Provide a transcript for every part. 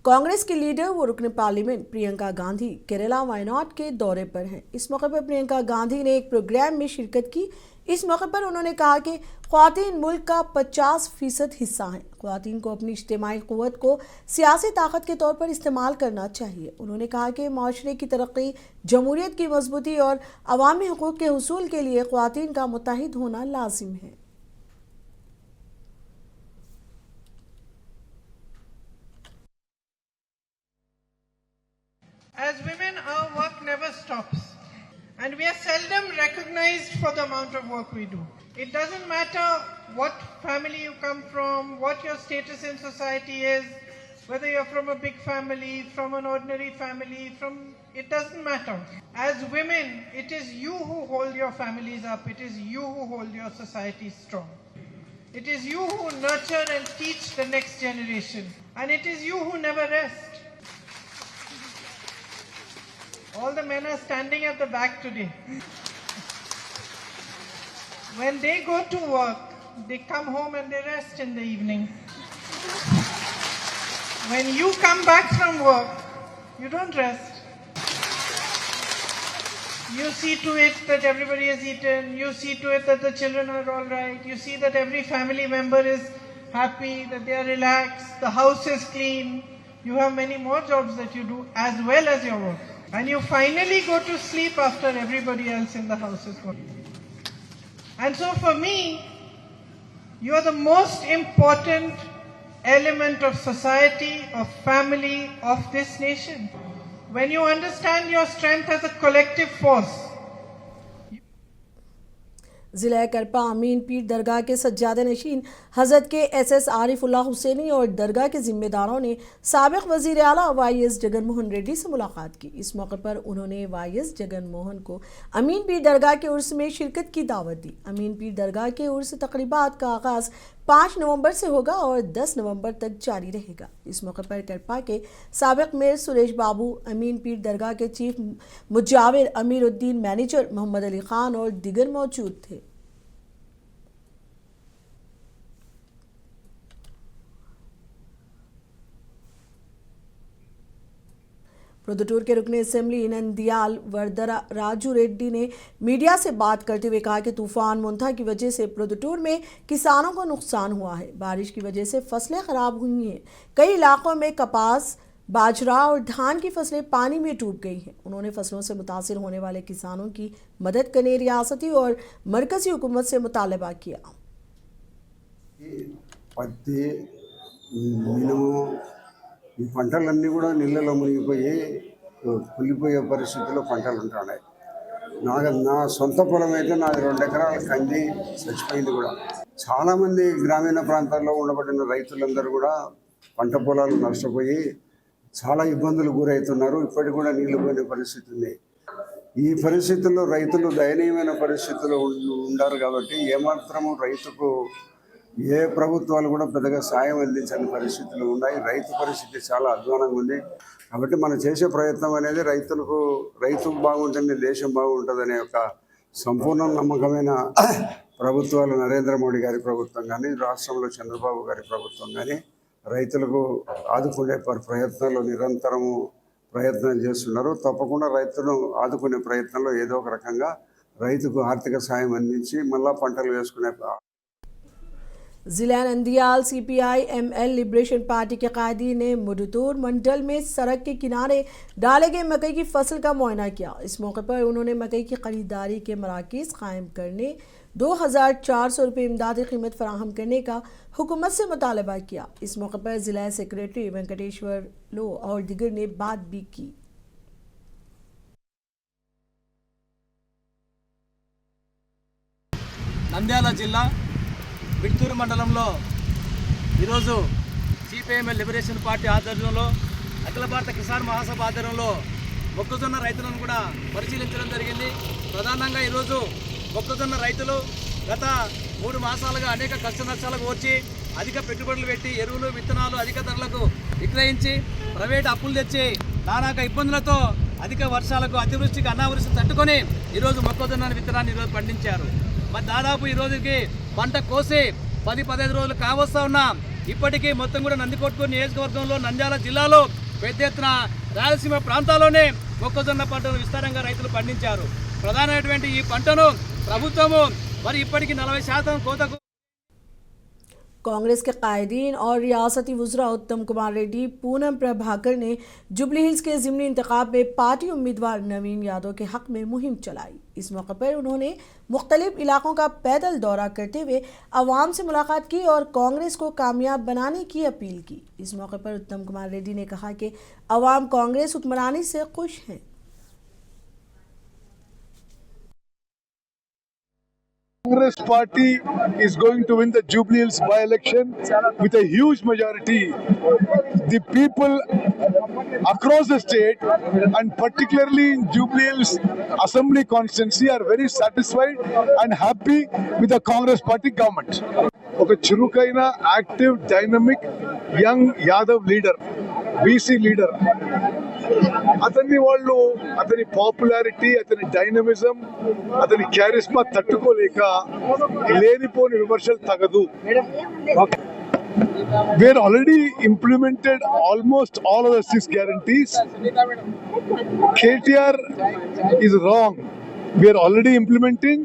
कांग्रेस की लीडर व रुकन पार्लियामेंट प्रियंका गांधी केरला वायनाड के दौरे पर हैं। इस मौके पर प्रियंका गांधी ने एक प्रोग्राम में शिरकत की। इस मौके पर उन्होंने कहा कि ख्वातीन मुल्क का 50% हिस्सा हैं। ख्वातीन को अपनी इज्तिमाई क़ुव्वत को सियासी ताकत के तौर पर इस्तेमाल करना चाहिए। उन्होंने कहा कि माशरे की तरक्की, जमहूरियत की मजबूती और अवामी हुकूक के हुसूल के लिए ख्वातीन का मुत्तहिद होना लाजिम है। As women, our work never stops, and we are seldom recognized for the amount of work we do. It doesn't matter what family you come from, what your status in society is, whether you're from a big family, from an ordinary family, it doesn't matter. As women, it is you who hold your families up, it is you who hold your society strong. It is you who nurture and teach the next generation, and it is you who never rest. All the men are standing at the back today. When they go to work, they come home and they rest in the evening. When you come back from work, you don't rest. You see to it that everybody is eaten. You see to it that the children are all right. You see that every family member is happy, that they are relaxed. The house is clean. You have many more jobs that you do as well as your work. And you finally go to sleep after everybody else in the house is gone. And so for me, you are the most important element of society, of family, of this nation. When you understand your strength as a collective force, ज़िला करपा अमीन पीर दरगाह के सज्जादा नशीन हज़रत के SS आरिफुल्लाह Husaini और दरगाह के जिम्मेदारों ने साबिक़ वज़ीर आला YS जगन मोहन रेड्डी से मुलाकात की। इस मौके पर उन्होंने YS जगन मोहन को अमीन पीर दरगाह के उर्स में शिरकत की दावत दी। अमीन पीर दरगाह के उर्स तक़रीबात का आगाज़ 5 नवंबर से होगा और 10 नवंबर तक जारी रहेगा। इस मौके पर करपा के साबिक़ मेयर सुरेश बाबू, अमीन पीर दरगाह के चीफ मुजाविर अमीरुद्दीन, मैनेजर मोहम्मद अली खान और दीगर मौजूद थे। प्रोदुटूर के रुकने असेंबली नंदियाल वरदरा राजू रेड्डी ने मीडिया से बात करते हुए कहा कि तूफान मुंथा की वजह से प्रोदुटूर में किसानों को नुकसान हुआ है। बारिश की वजह से फसलें खराब हुई हैं। कई इलाकों में कपास, बाजरा और धान की फसलें पानी में डूब गई हैं। उन्होंने फसलों से मुतासिर होने वाले किसानों की मदद करने रियासती और मरकजी हुकूमत से मुतालबा किया। ఈ పంటలన్నీ కూడా నీళ్ళలో మునిగిపోయి కుళ్ళిపోయే పరిస్థితుల్లో పంటలు ఉంటున్నాయి. నా సొంత పొలం అయితే నాది 2 ఎకరాల కంది చచ్చిపోయింది కూడా. చాలామంది గ్రామీణ ప్రాంతాల్లో ఉండబడిన రైతులందరూ కూడా పంట పొలాలు నష్టపోయి చాలా ఇబ్బందులు గురవుతున్నారు. ఇప్పటికి కూడా నీళ్లు పోయిన పరిస్థితి ఉంది. ఈ పరిస్థితుల్లో రైతులు దయనీయమైన పరిస్థితుల్లో ఉన్నారు కాబట్టి ఏమాత్రము రైతుకు ఏ ప్రభుత్వాలు కూడా పెద్దగా సాయం అందించని పరిస్థితులు ఉన్నాయి. రైతు పరిస్థితి చాలా అధ్వానంగా ఉంది. కాబట్టి మనం చేసే ప్రయత్నం అనేది రైతు బాగుంటుంది, దేశం బాగుంటుందనే ఒక సంపూర్ణ నమ్మకమైన ప్రభుత్వాలు నరేంద్ర మోడీ గారి ప్రభుత్వం కానీ, రాష్ట్రంలో చంద్రబాబు గారి ప్రభుత్వం కానీ రైతులకు ఆదుకునే ప్రయత్నాలు నిరంతరము ప్రయత్నం చేస్తున్నారు. తప్పకుండా రైతును ఆదుకునే ప్రయత్నంలో ఏదో ఒక రకంగా రైతుకు ఆర్థిక సాయం అందించి మళ్ళా పంటలు వేసుకునే ज़िला Nandyal CPI ML liberation party के कायदीन ने मुडुतूर मंडल में सड़क के किनारे डाले गए मकई की फसल का मुआयना किया। इस मौके पर उन्होंने मकई की खरीदारी के मराकज़ कायम करने 2400 रुपये इमदादी कीमत फराहम करने का हुकूमत से मुतालबा किया। इस मौके पर ज़िला सेक्रेटरी वेंकटेश्वर लो और दिगर ने बात भी की। నంద్యాల జిల్లా విడ్తూరు మండలంలో ఈరోజు CPIML లిబరేషన్ పార్టీ ఆధ్వర్యంలో అఖిల భారత కిసాన్ మహాసభ ఆధ్వర్యంలో మొక్కజొన్న రైతులను కూడా పరిశీలించడం జరిగింది. ప్రధానంగా ఈరోజు మొక్కజొన్న రైతులు గత 3 మాసాలుగా అనేక కష్ట నష్టాలకు వచ్చి అధిక పెట్టుబడులు పెట్టి ఎరువులు, విత్తనాలు అధిక ధరలకు విక్రయించి ప్రైవేట్ అప్పులు తెచ్చి నానాక ఇబ్బందులతో అధిక వర్షాలకు, అతివృష్టికి, అనావృష్టికి తట్టుకొని ఈరోజు మొక్కజొన్న విత్తనాన్ని ఈరోజు పండించారు. మరి దాదాపు ఈ రోజుకి పంట కోసి 10-15 రోజులు కావస్తా ఉన్నా ఇప్పటికీ మొత్తం కూడా నందికొట్కూరు నియోజకవర్గంలో నంద్యాల జిల్లాలో పెద్ద ఎత్తున రాయలసీమ ప్రాంతాల్లోనే మొక్కజొన్న పంటను విస్తారంగా రైతులు పండించారు. ప్రధానమైనటువంటి ఈ పంటను ప్రభుత్వము మరి ఇప్పటికీ 40% కోతకు कांग्रेस के कायदीन और रियासती वुज़रा उत्तम कुमार रेड्डी, पूनम प्रभाकर ने जुबली हिल्स के ज़िमनी इंतखाब में पार्टी उम्मीदवार नवीन यादव के हक में मुहिम चलाई। इस मौके पर उन्होंने मुख्तलिफ इलाकों का पैदल दौरा करते हुए आवाम से मुलाकात की और कांग्रेस को कामयाब बनाने की अपील की। इस मौके पर उत्तम कुमार रेड्डी ने कहा कि आवाम कांग्रेस हुक्मरानी से खुश हैं। Congress party is going to win the Jubilee Hills by-election with a huge majority. The people across the state and particularly in Jubilee Hills Assembly constituency are very satisfied and happy with the Congress party government. ఒక చురుకైన active dynamic young Yadav leader, BC leader, అతని popularity, అతని dynamism, అతని క్యారిస్మా తట్టుకోలేక లేనిపోని విమర్శలు తగదు. We are already implemented almost all of the 6 guarantees. KTR is wrong. We are already implementing.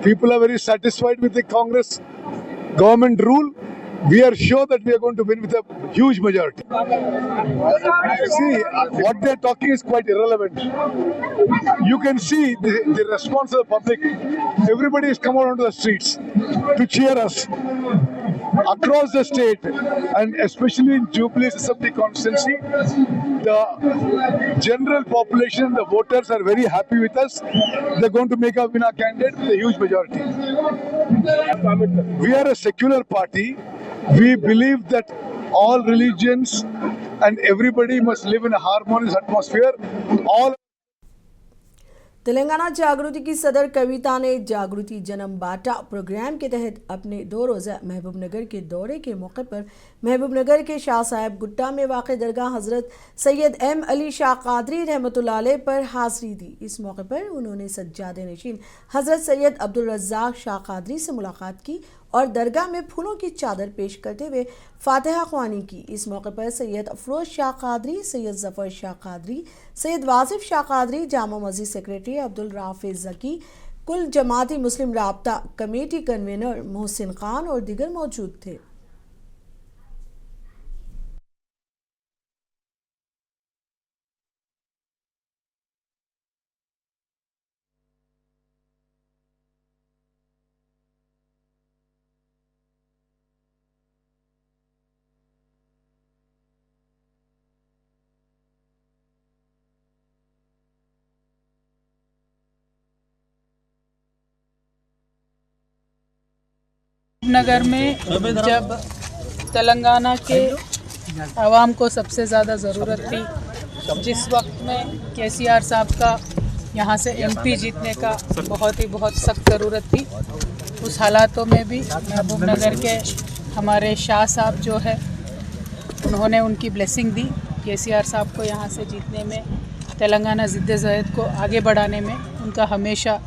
People are very satisfied with the Congress government rule. We are sure that we are going to win with a huge majority. See, what they are talking is quite irrelevant. You can see the response of the public. Everybody has come out onto the streets to cheer us across the state, and especially in Jubilee Assembly constituency. The general population, the voters are very happy with us. They are going to make our winner candidate with a huge majority. We are a secular party. We believe that all religions and everybody must live in a harmonious atmosphere. All Telangana जागृति की सदर कविता ने जागृति जन्म बाटा programme के तहत अपने 2 रोज़ा महबूबनगर के दौरे के मौके पर महबूबनगर के शाह साहब गुट्टा में वाक़ दरगाह हज़रत सैयद एम अली शाह कादरी रहमतुल्लाह अलैह पर हाज़री दी। इस मौके पर उन्होंने सज्जादे नशीन हज़रत सैयद अब्दुल रज़्ज़ाक़ शाह कादरी से मुलाकात की और दरगाह में फूलों की चादर पेश करते हुए फातिहा ख्वानी की। इस मौके पर सैयद अफरोज़ शाह कादरी, सैयद ज़फ़र शाह कादरी, सैयद वासिफ शाह कादरी, जामा मस्जिद सेक्रेटरी अब्दुल राफिज़ ज़की, कुल जमाती मुस्लिम राब्ता कमेटी कन्वीनर मोहसिन खान और दीगर मौजूद थे। नगर में जब तेलंगाना के आवाम को सबसे ज़्यादा ज़रूरत थी, जिस वक्त में केसीआर साहब का यहाँ से एमपी जीतने का बहुत सख्त ज़रूरत थी, उस हालातों में भी महबूब नगर के हमारे शाह साहब जो है उन्होंने उनकी ब्लेसिंग दी। केसीआर साहब को यहाँ से जीतने में, तेलंगाना ज़िद्द-ए-ज़हद को आगे बढ़ाने में उनका हमेशा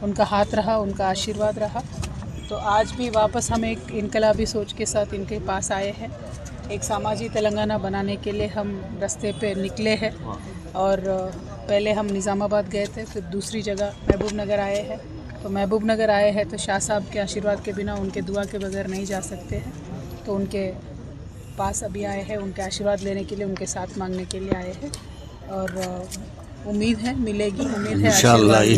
उनका हाथ रहा, उनका आशीर्वाद रहा। तो आज भी वापस हम एक इनकलाबी सोच के साथ इनके पास आए हैं। एक सामाजिक तेलंगाना बनाने के लिए हम रास्ते पे निकले हैं और पहले हम निज़ामाबाद गए थे, फिर दूसरी जगह महबूब नगर आए हैं। तो महबूब नगर आए हैं तो शाह साहब के आशीर्वाद के बिना, उनके दुआ के बगैर नहीं जा सकते हैं। तो उनके पास अभी आए हैं, उनके आशीर्वाद लेने के लिए, उनके साथ मांगने के लिए आए हैं और उम्मीद है मिलेगी, उम्मीद है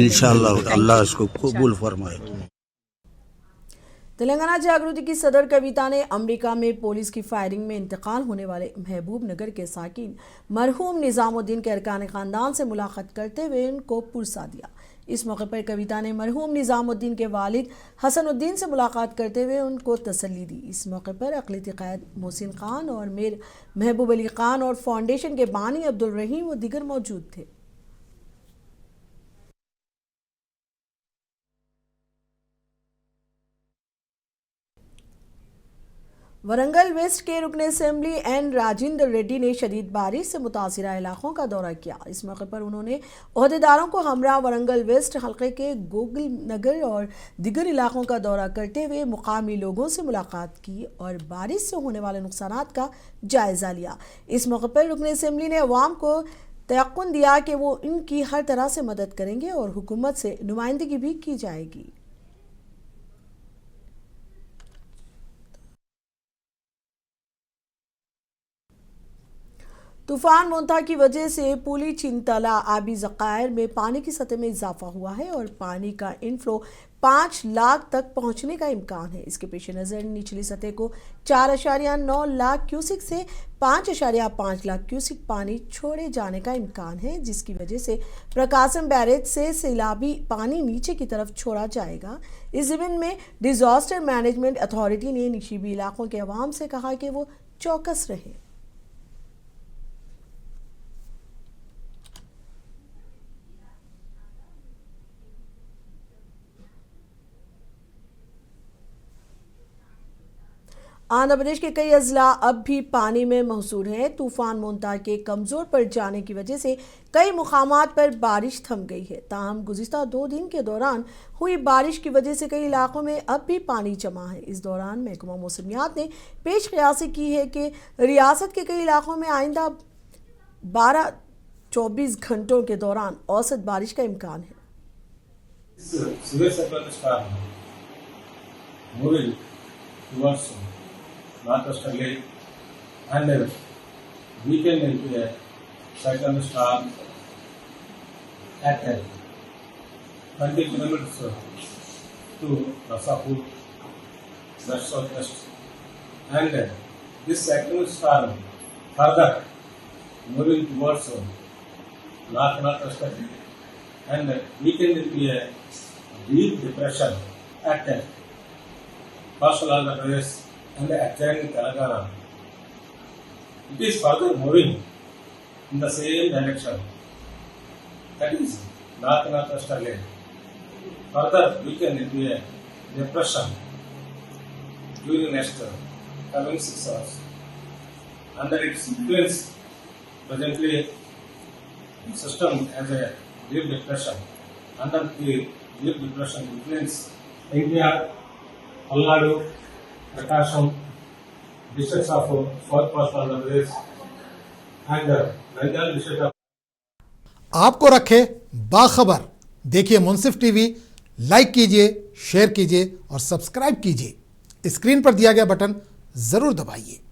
इंशाल्लाह अल्लाह इसको कबूल फरमाए। तेलंगाना जागृति की सदर कविता ने अमेरिका में पुलिस की फायरिंग में इंतकाल होने वाले महबूब नगर के साकिन मरहूम निज़ामुद्दीन के अरकान ख़ानदान से मुलाकात करते हुए उनको पुरसा दिया। इस मौके पर कविता ने मरहूम निज़ामुद्दीन के वालिद हसनुद्दीन से मुलाकात करते हुए उनको तसल्ली दी। इस मौके पर अक़लियती क़ायद मोहसिन खान और मेयर महबूब अली खान और फाउंडेशन के बानी अब्दुल रहीम व दीगर मौजूद थे। वरंगल वेस्ट के रुकन असेंबली एन राजेंद्र रेड्डी ने शदीद बारिश से मुतासिरा इलाकों का दौरा किया। इस मौके पर उन्होंने ओहदेदारों को हमरा वरंगल वेस्ट हल्के के गोगल नगर और दिगर इलाकों का दौरा करते हुए मुकामी लोगों से मुलाकात की और बारिश से होने वाले नुकसानात का जायजा लिया। इस मौके पर रुकन असेंबली ने अवाम को तयक्कुन दिया कि वो इनकी हर तरह से मदद करेंगे और हुकूमत से नुमाइंदगी भी की जाएगी। तूफान मोंथा की वजह से पुली चिंतला आबी ज़खायर में पानी की सतह में इजाफा हुआ है और पानी का इनफ्लो 5 लाख तक पहुंचने का इम्कान है। इसके पेश नज़र निचली सतह को 4.9 लाख क्यूसिक से 5.5 लाख क्यूसिक पानी छोड़े जाने का इम्कान है, जिसकी वजह से प्रकाशम बैरेज से सैलाबी पानी नीचे की तरफ छोड़ा जाएगा। इस ज़मीन में डिजास्टर मैनेजमेंट अथॉरिटी ने निशीबी इलाकों के अवाम से कहा कि वो चौकस रहे। आंध्र प्रदेश के कई अजला अब भी पानी में महसूर हैं। तूफान मोंता के कमज़ोर पड़ जाने की वजह से कई मुकामात पर बारिश थम गई है। ताहम गुज़िश्ता 2 दिन के दौरान हुई बारिश की वजह से कई इलाकों में अब भी पानी जमा है। इस दौरान महकमा मौसमियात ने पेश क़यासी की है कि रियासत के कई इलाकों में आइंदा 12-24 घंटों के दौरान औसत बारिश का इम्कान है। northwesterly and weakened into a cyclone storm at 20 kilometers to Rasapur, west southwest, and this cyclone storm further moving towards northwesterly and weakened into a deep depression at coastal Andhra Pradesh and adjoining Telangana. It is further moving in the same direction, that is northwesterly, further weakened into a depression during next coming 6 hours. Under its influence, presently the system has a deep depression. Under the deep depression influence, NTR, Palladu, Prakasham, districts of South Coast Andhra Pradesh and Nanjal district of आपको रखे बाखबर। देखिए मुंसिफ TV, like कीजिए, share कीजिए और subscribe कीजिए। Screen पर दिया गया बटन जरूर दबाइए।